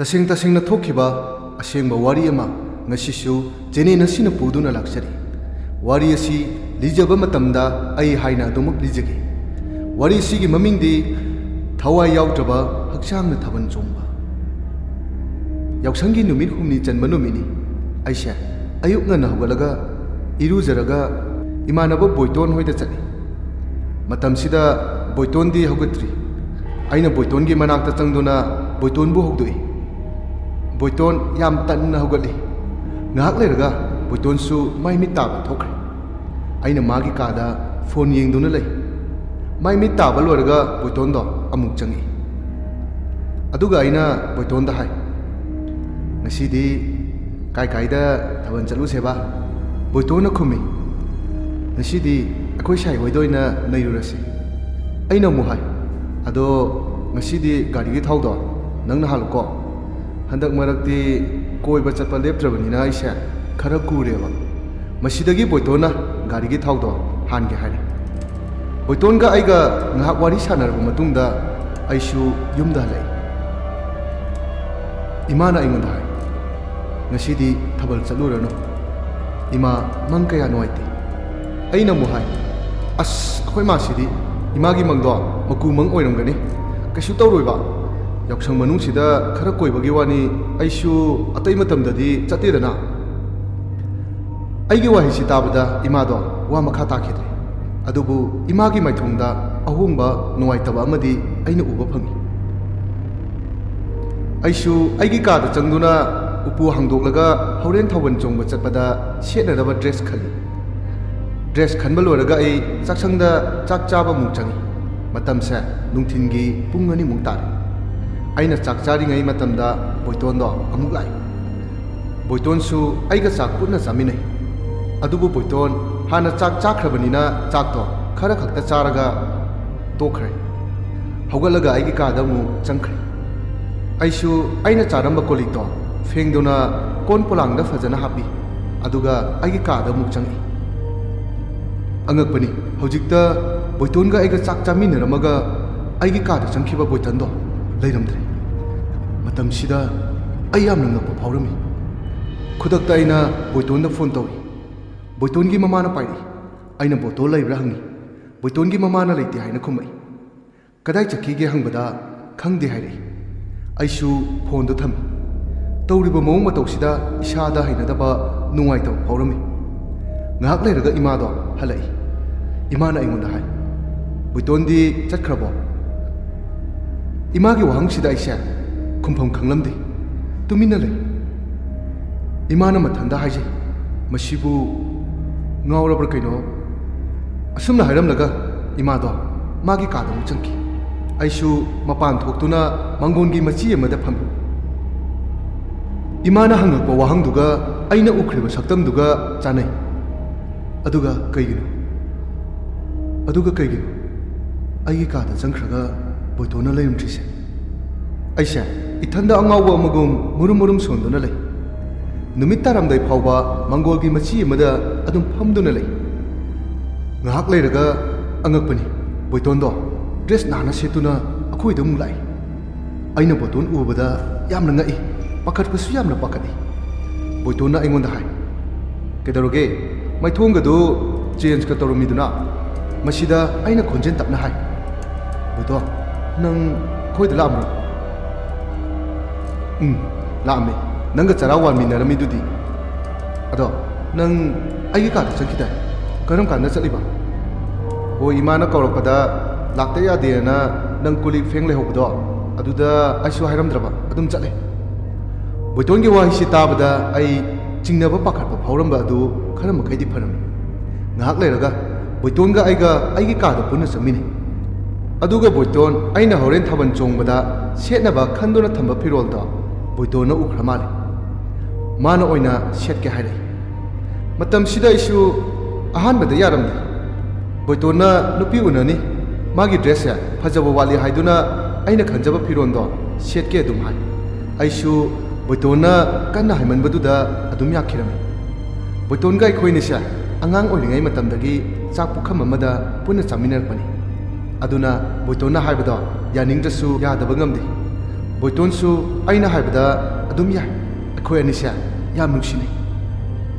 तसेंग थोखिबा असेंग वारी अमा ngasisu jene nasina puduna laksari wari asi lijaba matamda ai haina dumuk lijagi wari sigi mamingdi thawai yautraba hakchangna thaban chomba yauksangi numit humni janma numini aisha ayuk ngana hawalaga irujaraga imanaba boiton hoida chali matam sida boiton di hawgatri aina boiton gi manakta changduna boiton bu hawdoi boiton yam tanna hawgali ngahak leiraga boiton su mai mit taba thokre aina magi kada phone yengduna lei mai mit taba loraga boiton do amuk changi aduga aina boiton da hai ngasidi kai kai da thaban chalu seba boiton na khumi ngasidi akoi sai hoidoina nairurasi aina mu hai ado ngasidi gari gi thaudo nangna halko handak marakti koi ba chatpa leptrabani na aisha khara kureba masidagi boitona gari gi thaudo han ge hari boiton ga aiga ngahak wari sanarba matungda aishu yumda lai imana aingonda hai ngasidi thabal chalurano ima mang kaya noite aina mu hai as khoi ma sidi imagi mangdo maku mang oiramgani kaishu tawroiba yaksang manung sida khara koibagi wani aishu atai matamdadi chatedana aigi wahi si tabada imado wa makha takhidre adubu imagi maithungda ahungba nuwaitaba amadi aina uba phangi aishu aigi ka da changduna upu hangdoklaga horen thawan chongba chatpada setnadaba dress khali dress khanba loraga ai chaksangda chak chaba mung changi matamsa nungthingi pungani mung tare aina chak chari ngai matamda boiton do amuk lai boiton su aiga chak punna chaminai adubu boiton hana chak chakhrabanina chak to khara khakta charaga tokhre hogalaga aigi ka da mu changkhre aisu aina charamba kolik to fengdona kon polang da fajana hapi aduga aigi ka da mu changi angakpani hojikta boiton ga aiga chak chaminaramaga aigi ka da changkhiba boiton do leiramdre matam sida ai yamna ngakpa phawrami khudakta aina boiton da phone tawi boiton gi mama na pairi aina botol laibra hangi boiton gi mama na leite haina khumai kadai chakki ge hangbada khangde hairi aishu phone do thami tawriba mong matau sida isada haina daba nungai taw phawrami ngak leiraga ima do halai ima na aingonda hai boiton di chatkrabo imagi wahang sida aisha khumpham khanglamde tumina lei imana mathanda haije masibu ngawrabra kaino asumna hairamlaga imado magi kada mu changki aishu mapan thoktuna mangongi machi amada pham imana hangakpa wahang duga aina ukriba saktam duga chanai aduga kaigino ai kada changkhraga boitona layum trise aisha ithanda angawa amagum murum sonduna lay numit taramdai phawba mangolgi machi amada adum phamduna lay ngahak leiraga angakpani boitondo dress nana setuna akhoi dum lai aina boton ubada yamna ngai pakhat pasu yamna pakati boitona aingonda hai kedaroge maithonga do change ka torumiduna masida aina khonjen tapna hai boito nang khoi da lamro lame nanga charawan minarami dudi ado nang ai ka ta chakita karam kan na chaliba o imana kawrakpada lakta ya de na nang kulik feng le hobdo aduda aisu hairam draba adum chale boiton gi wa hi tabada ai chingnaba pakhat pa phawramba adu kharam kai di pharam ngahak leiraga boiton ga aigi ka da punna samini aduga boiton aina horen thaban chongbada setnaba khandona thamba firol da boitona ukramale mana oina setke haire matam sida isu ahan bada yaramdi boitona nupi unani magi dress ya phajaba wali haiduna aina khanjaba firon do setke dum hai aisu boitona kanna haiman baduda adum yakhirami boiton gai khoini sha angang olingai matamdagi chak pukham amada punna chaminar pani aduna boitona haibada yaningdrasu yadaba ngamdi ꯕꯣꯏꯇꯣꯟꯁꯨ ꯑꯩꯅ ꯍꯥꯏꯕꯗ ꯑꯗꯨꯝ ꯌꯥꯏ ꯑꯩꯈꯣꯏ ꯑꯅꯤꯁꯦ ꯌꯥꯝ ꯅꯨꯡꯁꯤꯅꯩ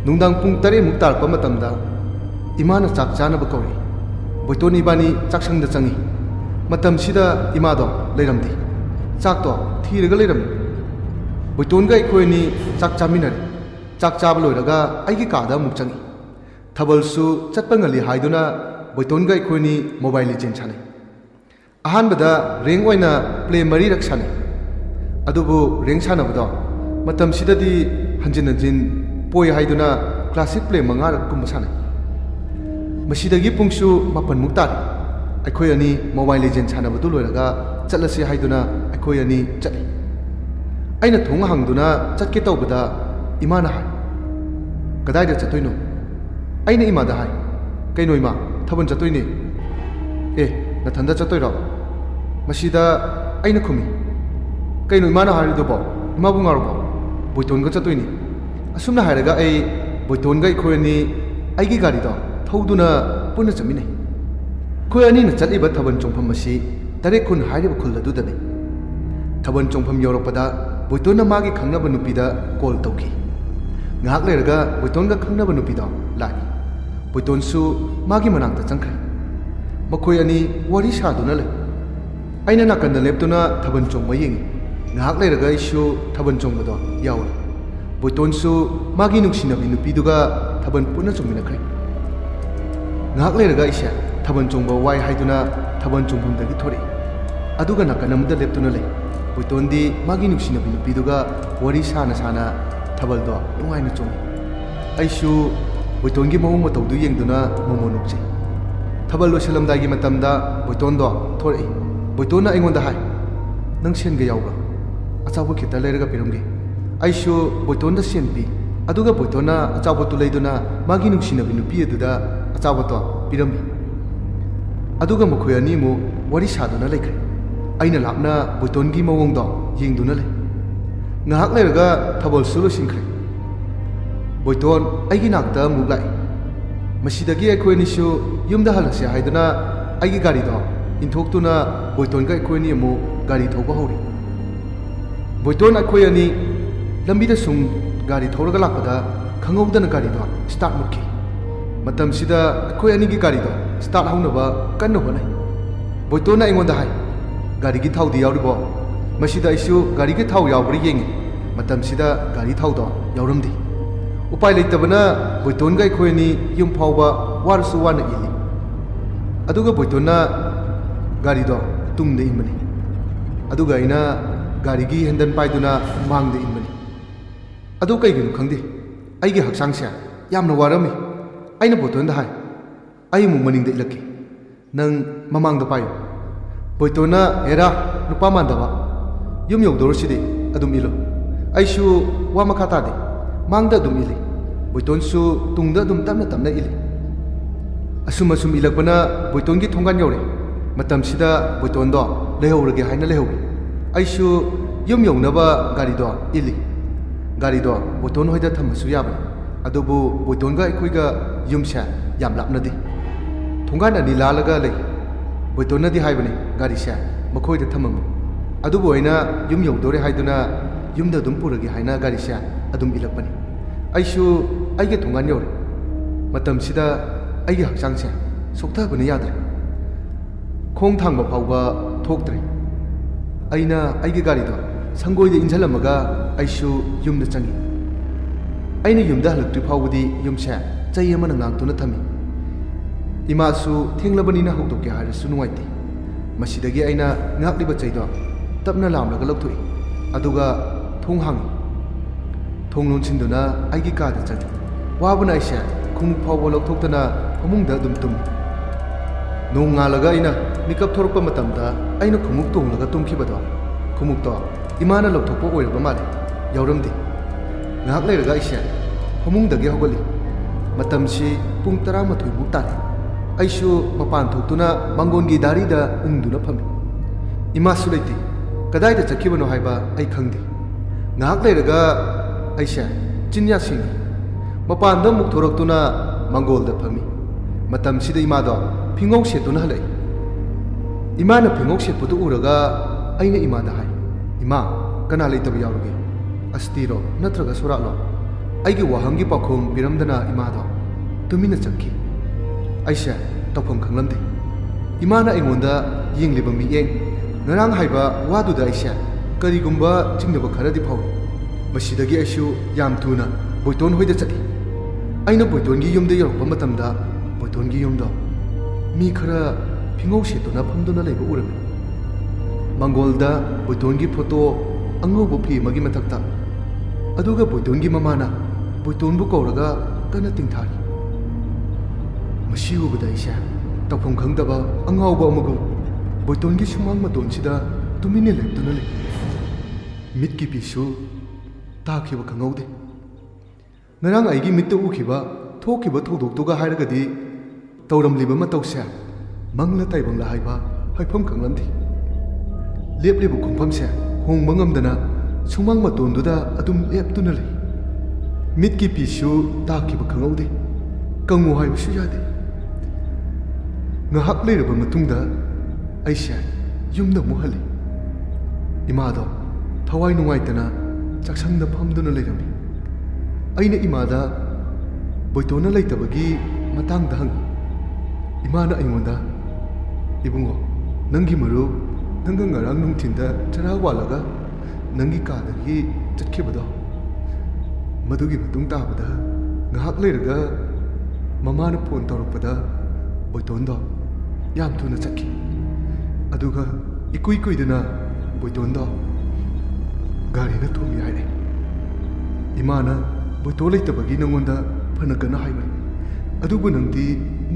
ꯅꯨꯡꯗꯥꯡ ꯄꯨꯡ 7ꯃꯨꯛ ꯇꯥꯔꯛꯄ ꯃꯇꯝꯗ ꯏꯃꯥꯅ ꯆꯥꯛ ꯆꯥꯅꯕ ꯀꯧꯔꯤ ꯕꯣꯏꯇꯣꯟ ꯏꯕꯥꯅꯤ ꯆꯥꯛꯁꯪꯗ ꯆꯪꯉꯤ ꯃꯇꯝꯁꯤꯗ ꯏꯃꯥꯗꯣ ꯂꯩꯔꯝꯗꯦ ꯆꯥꯛꯇꯣ ꯊꯤꯔꯒ ꯂꯩꯔꯝꯃꯤ ꯕꯣꯏꯇꯣꯟꯒ ꯑꯩꯈꯣꯏ ꯑꯅꯤ ꯆꯥꯛ ꯆꯥꯃꯤꯟꯅꯔꯦ ꯆꯥꯛ ꯆꯥꯕ ꯂꯣꯏꯔꯒ ꯑꯩꯒꯤ ꯀꯥꯗ ꯑꯃꯨꯛ ꯆꯪꯉꯤ ꯊꯥꯕꯜꯁꯨ ꯆꯠꯄ ꯉꯜꯂꯤ ꯍꯥꯏꯗꯨꯅ ꯕꯣꯏꯇꯣꯟꯒ ꯑꯩꯈꯣꯏ ꯑꯅꯤ ꯃꯣꯕꯥꯏꯜ ꯂꯤꯖꯦꯟ ꯁꯥꯟꯅꯩ ꯑꯍꯥꯟꯕꯗ ꯔꯦꯡ ꯑꯣꯏꯅ ꯄ꯭ꯂꯦ 4रक ꯁꯥꯟꯅꯩ ꯑꯗꯨꯕꯨ ꯔꯦꯡ ꯁꯥꯟꯅꯕꯗꯣ ꯃꯇꯝꯁꯤꯗꯗꯤ ꯍꯟꯖꯤꯟ ꯍꯟꯖꯤꯟ ꯄꯣꯏ ꯍꯥꯏꯗꯨꯅ ꯀ꯭ꯂꯥꯁꯤꯛ ꯄ꯭ꯂꯦ 5रक ꯀꯨꯝꯕ ꯁꯥꯟꯅꯩ ꯃꯁꯤꯗꯒꯤ ꯄꯨꯡꯁꯨ 9ꯃꯨꯛ ꯇꯥꯔꯦ ꯑꯩꯈꯣꯏ ꯑꯅꯤ ꯃꯣꯕꯥꯏꯜ ꯂꯤꯖꯦꯟ ꯁꯥꯟꯅꯕꯗꯨ ꯂꯣꯏꯔꯒ ꯆꯠꯂꯁꯤ ꯍꯥꯏꯗꯨꯅ ꯑꯩꯈꯣꯏ ꯑꯅꯤ ꯆꯠꯂꯤ ꯑꯩꯅ ꯊꯣꯡ ꯍꯥꯡꯗꯨꯅ ꯆꯠꯀꯦ ꯇꯧꯕꯗ ꯏꯃꯥꯅ ꯍꯥꯏ ꯀꯗꯥꯏꯗ ꯆꯠꯇꯣꯏꯅꯣ ꯑꯩꯅ ꯏꯃꯥꯗ ꯍꯥꯏ ꯀꯩꯅꯣ ꯏꯃꯥ ꯊꯥꯕꯜ ꯆꯠꯇꯣꯏꯅꯦ ꯅꯊꯟꯗ ꯆꯠꯇꯣꯏꯔꯣ ꯃꯁꯤꯗ ꯑꯩꯅ ꯈꯨꯝꯃꯤ ꯀꯩꯅꯣ ꯏꯃꯥꯅ ꯍꯥꯏꯔꯤꯗꯨꯕꯣ ꯏꯃꯥꯕꯨ ꯉꯥꯎꯔꯕꯣ ꯕꯣꯏꯇꯣꯟꯒ ꯆꯠꯇꯣꯏꯅꯤ ꯑꯁꯨꯝꯅ ꯍꯥꯏꯔꯒ ꯑꯩ ꯕꯣꯏꯇꯣꯟꯒ ꯑꯩꯈꯣꯏ ꯑꯅꯤ ꯑꯩꯒꯤ ꯒꯥꯔꯤꯗꯣ ꯊꯧꯗꯨꯅ ꯄꯨꯟꯅ ꯆꯠꯃꯤꯟꯅꯩ ꯑꯩꯈꯣꯏ ꯑꯅꯤꯅ ꯆꯠꯂꯤꯕ ꯊꯥꯕꯜ ꯆꯣꯡꯐꯝ ꯑꯁꯤ ꯇꯔꯦꯠꯈꯨꯟ ꯍꯥꯏꯔꯤꯕ ꯈꯨꯜ ꯑꯗꯨꯗꯅꯤ ꯊꯥꯕꯜ ꯆꯣꯡꯐꯝ ꯌꯧꯔꯛꯄꯗ ꯕꯣꯏꯇꯣꯟꯅ ꯃꯥꯒꯤ ꯈꯪꯅꯕ ꯅꯨꯄꯤꯗ ꯀꯣꯜ ꯇꯧꯈꯤ ꯉꯥꯏꯍꯥꯛ ꯂꯩꯔꯒ ꯕꯣꯏꯇꯣꯟꯒ ꯈꯪꯅꯕ ꯅꯨꯄꯤꯗꯣ ꯂꯥꯛꯏ ꯕꯣꯏꯇꯣꯟꯁꯨ ꯃꯥꯒꯤ ꯃꯅꯥꯛꯇ ꯆꯪꯈ꯭ꯔꯦ ꯃꯈꯣꯏ ꯑꯅꯤ ꯋꯥꯔꯤ ꯁꯥꯗꯨꯅ ꯂꯩ ꯑꯩꯅ ꯅꯥꯀꯟꯗ ꯂꯦꯞꯇꯨꯅ ꯊꯥꯕꯜ ꯆꯣꯡꯕ ꯌꯦꯡꯉꯤ ꯉꯥꯏꯍꯥꯛ ꯂꯩꯔꯒ ꯑꯩꯁꯨ ꯊꯥꯕꯜ ꯆꯣꯡꯕꯗꯣ ꯌꯥꯎꯔꯦ ꯕꯣꯏꯇꯣꯟꯁꯨ ꯃꯥꯒꯤ ꯅꯨꯡꯁꯤꯅꯕꯤ ꯅꯨꯄꯤꯗꯨꯒ ꯊꯥꯕꯜ ꯄꯨꯟꯅ ꯆꯣꯡꯃꯤꯟꯅꯈ꯭ꯔꯦ ꯉꯥꯏꯍꯥꯛ ꯂꯩꯔꯒ ꯑꯩꯁꯦ ꯊꯥꯕꯜ ꯆꯣꯡꯕ ꯋꯥꯏ ꯍꯥꯏꯗꯨꯅ ꯊꯥꯕꯜ ꯆꯣꯡꯐꯝꯗꯒꯤ ꯊꯣꯔꯛꯏ ꯑꯗꯨꯒ ꯅꯥꯀꯟ ꯑꯃꯗ ꯂꯦꯞꯇꯨꯅ ꯂꯩ ꯕꯣꯏꯇꯣꯟꯗꯤ ꯃꯥꯒꯤ ꯅꯨꯡꯁꯤꯅꯕꯤ ꯅꯨꯄꯤꯗꯨꯒ ꯋꯥꯔꯤ ꯁꯥꯅ ꯁꯥꯅ ꯊꯥꯕꯜꯗꯣ ꯅꯨꯡꯉꯥꯏꯅ ꯆꯣꯡꯉꯤ ꯑꯩꯁꯨ ꯕꯣꯏꯇꯣꯟꯒꯤ ꯃꯑꯣꯡ ꯃꯇꯧꯗꯨ ꯌꯦꯡꯗꯨꯅ ꯃꯣꯃꯣ ꯅꯣꯛꯆꯩ ꯊꯥꯕꯜ ꯂꯣꯏꯁꯤꯜꯂꯝꯗꯥꯏꯒꯤ ꯃꯇꯝꯗ ꯕꯣꯏꯇꯣꯟꯗꯣ ꯊꯣꯔꯛꯏ ꯕꯣꯏꯇꯣꯟꯅ ꯑꯩꯉꯣꯟꯗ ꯍꯥꯏ ꯅꯪ ꯁꯦꯟꯒ ꯌꯥꯎꯕ꯭ꯔꯥ ꯑꯆꯥꯄꯣꯠ ꯈꯤꯇ ꯂꯩꯔꯒ ꯄꯤꯔꯝꯒꯦ ꯑꯩꯁꯨ ꯕꯣꯏꯇꯣꯟꯗ ꯁꯦꯟ ꯄꯤ ꯑꯗꯨꯒ ꯕꯣꯏꯇꯣꯟꯅ ꯑꯆꯥꯄꯣꯠꯇꯨ ꯂꯩꯗꯨꯅ ꯃꯥꯒꯤ ꯅꯨꯡꯁꯤꯅꯕꯤ ꯅꯨꯄꯤ ꯑꯗꯨꯗ ꯑꯆꯥꯄꯣꯠꯇꯣ ꯄꯤꯔꯝꯃꯤ ꯑꯗꯨꯒ ꯃꯈꯣꯏ ꯑꯅꯤꯃꯨꯛ ꯋꯥꯔꯤ ꯁꯥꯗꯨꯅ ꯂꯩꯈ꯭ꯔꯦ ꯑꯩꯅ ꯂꯥꯞꯅ ꯕꯣꯏꯇꯣꯟꯒꯤ ꯃꯑꯣꯡꯗꯣ ꯌꯦꯡꯗꯨꯅ ꯂꯩ ꯉꯥꯏꯍꯥꯛ ꯂꯩꯔꯒ ꯊꯥꯕꯜꯁꯨ ꯂꯣꯏꯁꯤꯟꯈ꯭ꯔꯦ ꯕꯣꯏꯇꯣꯟ ꯑꯩꯒꯤ ꯅꯥꯛꯇ ꯑꯃꯨꯛ ꯂꯥꯛꯏ ꯃꯁꯤꯗꯒꯤ ꯑꯩꯈꯣꯏ ꯑꯅꯤꯁꯨ ꯌꯨꯝꯗ ꯍꯜꯂꯁꯤ ꯍꯥꯏꯗꯨꯅ ꯑꯩꯒꯤ ꯒꯥꯔꯤꯗꯣ ꯏꯟꯊꯣꯛꯇꯨꯅ ꯕꯣꯏꯇꯣꯟꯒ ꯑꯩꯈꯣꯏ ꯑꯅꯤ ꯑꯃꯨꯛ ꯒꯥꯔꯤ ꯊꯧꯕ ꯍꯧꯔꯤ ꯕꯣꯏꯇꯣꯟ ꯑꯩꯈꯣꯏ ꯑꯅꯤ ꯂꯝꯕꯤꯗ ꯁꯨꯝ ꯒꯥꯔꯤ ꯊꯧꯔꯒ ꯂꯥꯛꯄꯗ ꯈꯪꯍꯧꯗꯅ ꯒꯥꯔꯤꯗꯣ ꯁ꯭ꯇꯥꯔꯠ ꯃꯨꯠꯈꯤ ꯃꯇꯝꯁꯤꯗ ꯑꯩꯈꯣꯏ ꯑꯅꯤꯒꯤ ꯒꯥꯔꯤꯗꯣ ꯁ꯭ꯇꯥꯔꯠ ꯍꯧꯅꯕ ꯀꯟꯅ ꯍꯣꯠꯅꯩ ꯕꯣꯏꯇꯣꯟꯅ ꯑꯩꯉꯣꯟꯗ ꯍꯥꯏ ꯒꯥꯔꯤꯒꯤ ꯊꯥꯎꯗꯤ ꯌꯥꯎꯔꯤꯕꯣ ꯃꯁꯤꯗ ꯑꯩꯁꯨ ꯒꯥꯔꯤꯒꯤ ꯊꯥꯎ ꯌꯥꯎꯕ꯭ꯔꯥ ꯌꯦꯡꯉꯤ ꯃꯇꯝꯁꯤꯗ ꯒꯥꯔꯤ ꯊꯥꯎꯗꯣ ꯌꯥꯎꯔꯝꯗꯦ ꯎꯄꯥꯏ ꯂꯩꯇꯕꯅ ꯕꯣꯏꯇꯣꯟꯒ ꯑꯩꯈꯣꯏ ꯑꯅꯤ ꯌꯨꯝ ꯐꯥꯎꯕ ꯋꯥꯔꯁꯨ ꯋꯥꯅ ꯏꯜꯂꯤ ꯑꯗꯨꯒ ꯕꯣꯏꯇꯣꯟꯅ ꯒꯥꯔꯤꯗꯣ ꯇꯨꯡꯗ ꯏꯟꯕꯅꯤ ꯑꯗꯨꯒ ꯑꯩꯅ ꯒꯥꯔꯤꯒꯤ ꯍꯦꯟꯗꯜ ꯄꯥꯏꯗꯨꯅ ꯃꯥꯡꯗ ꯏꯟꯕꯅꯤ ꯑꯗꯨ ꯀꯩꯒꯤꯅꯣ ꯈꯪꯗꯦ ꯑꯩꯒꯤ ꯍꯛꯆꯥꯡꯁꯦ ꯌꯥꯝꯅ ꯋꯥꯔꯝꯃꯤ ꯑꯩꯅ ꯕꯣꯏꯇꯣꯟꯗ ꯍꯥꯏ ꯑꯩ ꯑꯃꯨꯛ ꯃꯅꯤꯡꯗ ꯏꯜꯂꯛꯀꯦ ꯅꯪ ꯃꯃꯥꯡꯗ ꯄꯥꯏꯌꯨ ꯕꯣꯏꯇꯣꯟꯅ ꯍꯦꯔꯥ ꯅꯨꯄꯥ ꯃꯥꯟꯗꯕ ꯌꯨꯝ ꯌꯧꯗꯧꯔꯁꯤꯗꯤ ꯑꯗꯨꯝ ꯏꯜꯂꯨ ꯑꯩꯁꯨ ꯋꯥ ꯃꯈꯥ ꯇꯥꯗꯦ ꯃꯥꯡꯗ ꯑꯗꯨꯝ ꯏꯜꯂꯤ ꯕꯣꯏꯇꯣꯟꯁꯨ ꯇꯨꯡꯗ ꯑꯗꯨꯝ ꯇꯞꯅ ꯇꯞꯅ ꯏꯜꯂꯤ ꯑꯁꯨꯝ ꯏꯜꯂꯛꯄꯅ ꯕꯣꯏꯇꯣꯟꯒꯤ ꯊꯣꯡꯒꯥꯟ ꯌꯧꯔꯦ ꯃꯇꯝꯁꯤꯗ ꯕꯣꯏꯇꯣꯟꯗꯣ ꯂꯩꯍꯧꯔꯒꯦ ꯍꯥꯏꯅ ꯂꯩꯍꯧꯏ ꯑꯩꯁꯨ ꯌꯨꯝ ꯌꯧꯅꯕ ꯒꯥꯔꯤꯗꯣ ꯏꯜꯂꯤ ꯒꯥꯔꯤꯗꯣ ꯕꯣꯏꯇꯣꯟ ꯍꯣꯏꯗ ꯊꯝꯕꯁꯨ ꯌꯥꯕꯅꯤ ꯑꯗꯨꯕꯨ ꯕꯣꯏꯇꯣꯟꯒ ꯑꯩꯈꯣꯏꯒ ꯌꯨꯝꯁꯦ ꯌꯥꯝ ꯂꯥꯞꯅꯗꯦ ꯊꯣꯡꯒꯥꯟ ꯑꯅꯤ ꯂꯥꯜꯂꯒ ꯂꯩ ꯕꯣꯏꯇꯣꯟꯅꯗꯤ ꯍꯥꯏꯕꯅꯤ ꯒꯥꯔꯤꯁꯦ ꯃꯈꯣꯏꯗ ꯊꯝꯃꯝꯃꯨ ꯑꯗꯨꯕꯨ ꯑꯩꯅ ꯌꯨꯝ ꯌꯧꯗꯧꯔꯦ ꯍꯥꯏꯗꯨꯅ ꯌꯨꯝꯗ ꯑꯗꯨꯝ ꯄꯨꯔꯒꯦ ꯍꯥꯏꯅ ꯒꯥꯔꯤꯁꯦ ꯑꯗꯨꯝ ꯏꯜꯂꯛꯄꯅꯤ ꯑꯩꯁꯨ ꯑꯩꯒꯤ ꯊꯣꯡꯒꯥꯟ ꯌꯧꯔꯦ ꯃꯇꯝꯁꯤꯗ ꯑꯩꯒꯤ ꯍꯛꯆꯥꯡꯁꯦ ꯁꯣꯛꯊꯕꯅ ꯌꯥꯗ꯭ꯔꯦ ꯈꯣꯡ ꯊꯥꯡꯕ ꯐꯥꯎꯕ ꯊꯣꯛꯇ꯭ꯔꯦ ꯑꯩꯅ ꯑꯩꯒꯤ ꯒꯥꯔꯤꯗꯣ ꯁꯪꯒꯣꯏꯗ ꯏꯟꯓꯜꯂꯝꯃꯒ ꯑꯩꯁꯨ ꯌꯨꯝꯗ ꯆꯪꯉꯤ ꯑꯩꯅ ꯌꯨꯝꯗ ꯍꯜꯂꯛꯇ꯭ꯔꯤ ꯐꯥꯎꯕꯗꯤ ꯌꯨꯝꯁꯦ ꯆꯩ ꯑꯃꯅ ꯉꯥꯛꯇꯨꯅ ꯊꯝꯃꯤ ꯏꯃꯥꯁꯨ ꯊꯦꯡꯂꯕꯅꯤꯅ ꯍꯧꯗꯣꯛꯀꯦ ꯍꯥꯏꯔꯁꯨ ꯅꯨꯡꯉꯥꯏꯇꯦ ꯃꯁꯤꯗꯒꯤ ꯑꯩꯅ ꯉꯥꯛꯂꯤꯕ ꯆꯩꯗꯣ ꯇꯞꯅ ꯂꯥꯝꯂꯒ ꯂꯧꯊꯣꯛꯏ ꯑꯗꯨꯒ ꯊꯣꯡ ꯍꯥꯡꯉꯤ ꯊꯣꯡ ꯂꯣꯟꯁꯤꯟꯗꯨꯅ ꯑꯩꯒꯤ ꯀꯥꯗ ꯆꯪꯉꯤ ꯋꯥꯕꯅ ꯑꯩꯁꯦ ꯈꯣꯡꯎꯞ ꯐꯥꯎꯕ ꯂꯧꯊꯣꯛꯇꯅ ꯐꯃꯨꯡꯗ ꯑꯗꯨꯝ ꯇꯨꯝꯃꯤ ꯅꯣꯡ ꯉꯥꯜꯂꯒ ꯑꯩꯅ ꯃꯤꯀꯞ ꯊꯣꯔꯛꯄ ꯃꯇꯝꯗ ꯑꯩꯅ ꯈꯣꯡꯎꯞ ꯇꯣꯡꯂꯒ ꯇꯨꯝꯈꯤꯕꯗꯣ ꯈꯣꯡꯎꯞꯇꯣ ꯏꯃꯥꯅ ꯂꯧꯊꯣꯛꯄ ꯑꯣꯏꯔꯕ ꯃꯥꯜꯂꯦ ꯌꯥꯎꯔꯝꯗꯦ ꯉꯥꯏꯍꯥꯛ ꯂꯩꯔꯒ ꯑꯩꯁꯦ ꯐꯃꯨꯡꯗꯒꯤ ꯍꯧꯒꯠꯂꯤ ꯃꯇꯝꯁꯤ ꯄꯨꯡ 12ꯃꯨꯛ ꯇꯥꯔꯦ ꯑꯩꯁꯨ ꯃꯄꯥꯟ ꯊꯣꯛꯇꯨꯅ ꯃꯥꯡꯒꯣꯟꯒꯤ ꯗꯥꯔꯤꯗ ꯎꯪꯗꯨꯅ ꯐꯝꯃꯤ ꯏꯃꯥꯁꯨ ꯂꯩꯇꯦ ꯀꯗꯥꯏꯗ ꯆꯠꯈꯤꯕꯅꯣ ꯍꯥꯏꯕ ꯑꯩ ꯈꯪꯗꯦ ꯉꯥꯏꯍꯥꯛ ꯂꯩꯔꯒ ꯑꯩꯁꯦ ꯆꯤꯟꯌꯥ ꯁꯦꯡꯉꯤ ꯃꯄꯥꯟꯗ ꯑꯃꯨꯛ ꯊꯣꯔꯛꯇꯨꯅ ꯃꯥꯡꯒꯣꯜꯗ ꯐꯝꯃꯤ ꯃꯇꯝꯁꯤꯗ ꯏꯃꯥꯗꯣ ꯐꯤꯉꯧ ꯁꯦꯠꯇꯨꯅ ꯍꯜꯂꯛꯏ ꯏꯃꯥꯅ ꯐꯤꯉꯧ ꯁꯦꯠꯄꯗꯨ ꯎꯔꯒ ꯑꯩꯅ ꯏꯃꯥꯗ ꯍꯥꯏ ꯏꯃꯥ kana leitaba yaurage astiro natraga suralo aigi wahangi pakhom piramdana imado tumina chakki aisha tawpham khanglamde imana aingonda yengliba miyeng ngarang haiba waduda aisha karigumba chingnaba kharadi phaw masidagi aisu yam thuna boiton hoida chati aina boitongi yumda yorokpa matamda boitongi yumdo mi khara phingau setuna phamduna leiba urami mangolda boitongi photo angauba phi magi mathakta aduga boitongi mamana boitonbu kauraga kana tingthari masi ubada aisha tawpham khangdaba angauba amagu boitongi sumang matonsida tumine leptuna le mitki pisu takhiba khangaude ngarang aigi mitta ukhiba thokiba thodoktuga hairagadi tawramliba matawse mangla taibangla haiba haifam khanglamdi leplibu khumfamse hongba ngamdana sumang matonduda adum leptuna le mitki pisu takhiba khangaude kangu haibusu yade ngahak leiraba matungda aisha yumda muhali imado thawai nungaitana chaksangda phamduna leirami aina imada boitona leitabagi matangda hang imana aingonda ibungo nangi maru nanga ngarang nungthinda chara walaga nangi kadagi chatkibado madugi matung tabada ngahak leiraga mamana phone tawrakpada boitondo yam thuna chakki aduga ikui kuiduna boitondo gari na thomi haire imana boito leitabagi nangonda phana kana haiba adubu nangdi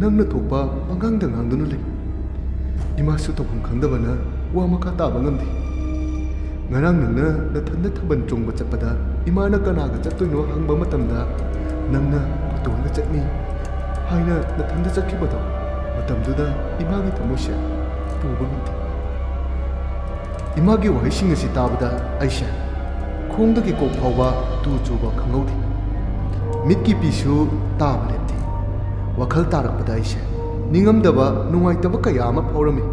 nangna thokpa pangangda ngangduna le ima su topham khangdabana wa maka taba ngamdi ngarang nangna nathanda thaban chongba chappada imana kanaga chattoino hangba matamda nangna boitonga chatni haina nathanda chakkibado matamduda imagi thamosya puba ngamdi imagi wahising asi tabada aisha khongdagi kok phawba tu chuba khangaudi mitki pisu taba lepti wakhal tarakpada aisha ningamdaba nungaitaba kaya ama phawrami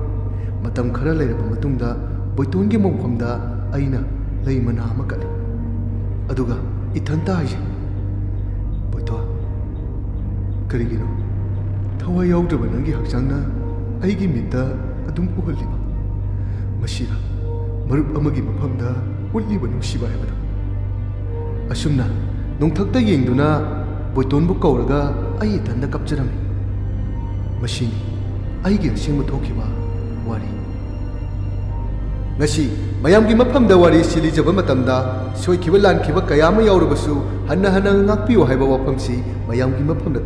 matam khara leiraba matungda boitongi mongphamda aina leimana ama kali aduga ithanta haise boito karigino thawai yaudaba nangi hakchangna aigi mitta adum uhalliba masira marup amagi mafamda ulliba nungsiba haibada asumna nungthakta yengduna boitonbu kauraga ai ithanda kapjarami masini aigi asingba thokhiba wari ngasi mayamgi mafamda wari silijaba matamda soikiba lankhiba kaya ama yaurabasu hanna hanna ngakpiyo haiba wafamsi mayamgi mafamda